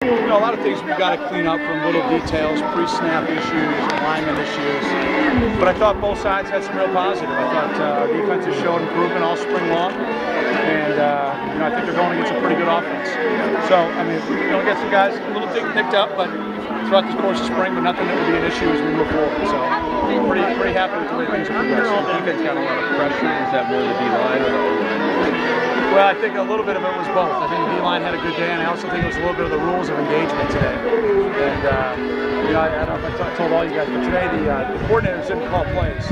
You know, a lot of things we've got to clean up, from little details, pre-snap issues, alignment issues. But I thought both sides had some real positive. I thought our defense has showed improvement all spring long, and you know, I think they're going against a pretty good offense. So, I mean, we're going to get some guys a little nicked up, but throughout the course of spring, but nothing that would be an issue as we move forward. So, pretty happy with the way things are progressing. Defense got a lot of pressure. Is that more the D-line or the O-line? Well, I think a little bit of it was both. I think the D-line had a good day, and I also think it was a little bit of the rules of engagement today. And you know, I don't know if I told all you guys, but today the coordinators didn't call plays.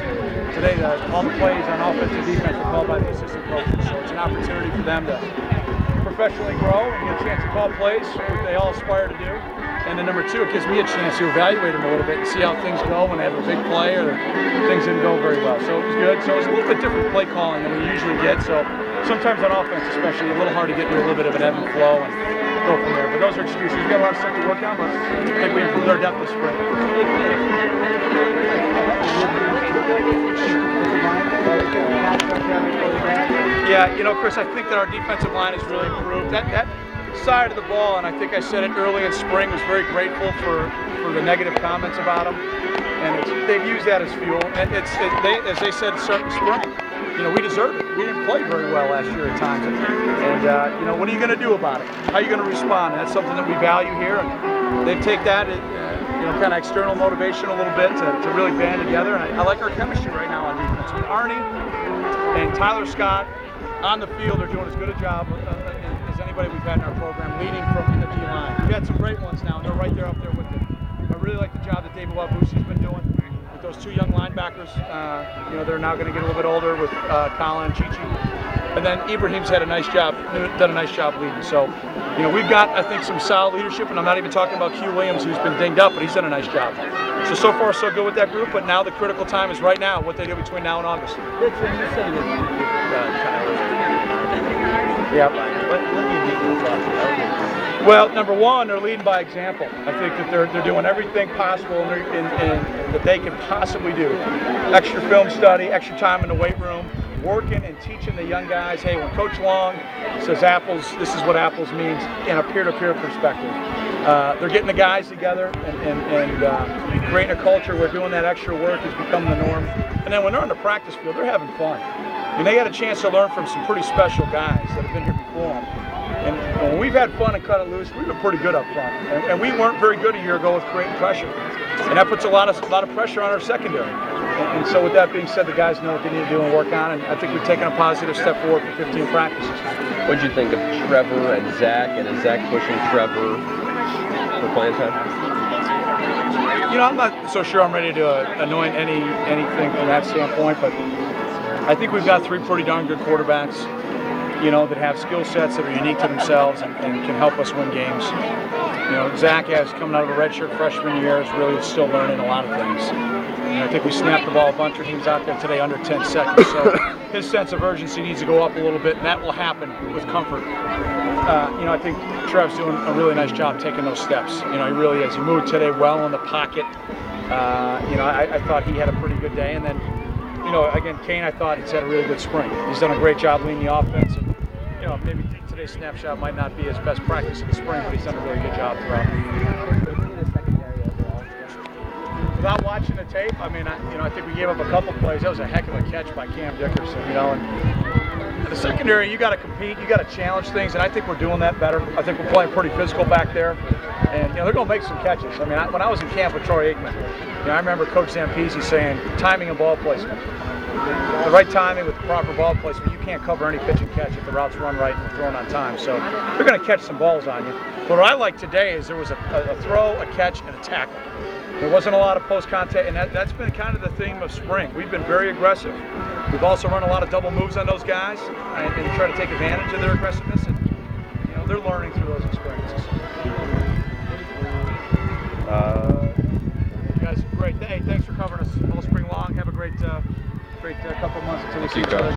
Today, all the plays on offense and defense were called by the assistant coaches. So it's an opportunity for them to professionally grow and get a chance to call plays, which they all aspire to do. And then number two, it gives me a chance to evaluate them a little bit and see how things go when they have a big play or things didn't go very well. So it was good. So it was a little bit different play calling than we usually get. So sometimes on offense, especially, a little hard to get into a little bit of an ebb and flow and go from there. But those are excuses. We've got a lot of stuff to work on, but I think we improved our depth this spring. Yeah, you know, Chris, I think that our defensive line has really improved. That side of the ball, and I think I said it early in spring, was very grateful for the negative comments about them, and they've used that as fuel. And as they said, spring, you know, we deserve it. We didn't play very well last year at times, and you know, what are you going to do about it? How are you going to respond? And that's something that we value here, and they take that, you know, kind of external motivation a little bit to really band together. And I like our chemistry right now on defense. I mean, Arnie and Tyler Scott on the field are doing as good a job as anybody we've had in our program, leading from the D-line. We've had some great ones now, and they're right there up there with it. I really like the job that David Wabusi's been doing with those two young linebackers. You know, they're now going to get a little bit older with Colin and Chichi. And then Ibrahim's had a nice job, done a nice job leading. So, you know, we've got, I think, some solid leadership, and I'm not even talking about Q Williams, who's been dinged up, but he's done a nice job. So far, so good with that group, but now the critical time is right now, what they do between now and August. Yeah. Well, number one, they're leading by example. I think that they're doing everything possible and that they can possibly do. Extra film study, extra time in the weight room, working and teaching the young guys, hey, when Coach Long says apples, this is what apples means in a peer-to-peer perspective. They're getting the guys together and creating a culture where doing that extra work is becoming the norm. And then when they're on the practice field, they're having fun. And they got a chance to learn from some pretty special guys that have been here before them. And when we've had fun and cut it loose, we've been pretty good up front. And we weren't very good a year ago with creating pressure. And that puts a lot of pressure on our secondary. And so with that being said, the guys know what they need to do and work on. And I think we've taken a positive step forward for 15 practices. What did you think of Trevor and Zach, and is Zach pushing Trevor for playing time? You know, I'm not so sure I'm ready to anoint anything from that standpoint, but I think we've got three pretty darn good quarterbacks, you know, that have skill sets that are unique to themselves and can help us win games. You know, Zach, has coming out of a redshirt freshman year, is really still learning a lot of things. And I think we snapped the ball a bunch of teams out there today under 10 seconds, so his sense of urgency needs to go up a little bit, and that will happen with comfort. You know, I think Trev's doing a really nice job taking those steps. You know, he really is. He moved today well in the pocket. You know, I thought he had a pretty good day. And then, you know, again, Kane, I thought he's had a really good spring. He's done a great job leading the offense. And, you know, maybe today's snapshot might not be his best practice in the spring, but he's done a really good job throughout. Without watching the tape, I mean, you know, I think we gave up a couple plays. That was a heck of a catch by Cam Dickerson, you know. And the secondary, you got to compete, you got to challenge things, and I think we're doing that better. I think we're playing pretty physical back there, and you know, they're going to make some catches. I mean, when I was in camp with Troy Aikman, you know, I remember Coach Zampese saying timing and ball placement. The right timing with the proper ball placement, you can't cover any pitch and catch if the route's run right and thrown on time. So they're going to catch some balls on you. But what I like today is there was a throw, a catch, and a tackle. There wasn't a lot of post-contact, and that's been kind of the theme of spring. We've been very aggressive. We've also run a lot of double moves on those guys and try to take advantage of their aggressiveness, and you know, they're learning through those experiences. You guys are great. Hey, thanks for covering us all spring long. Have a great couple months until we see each other.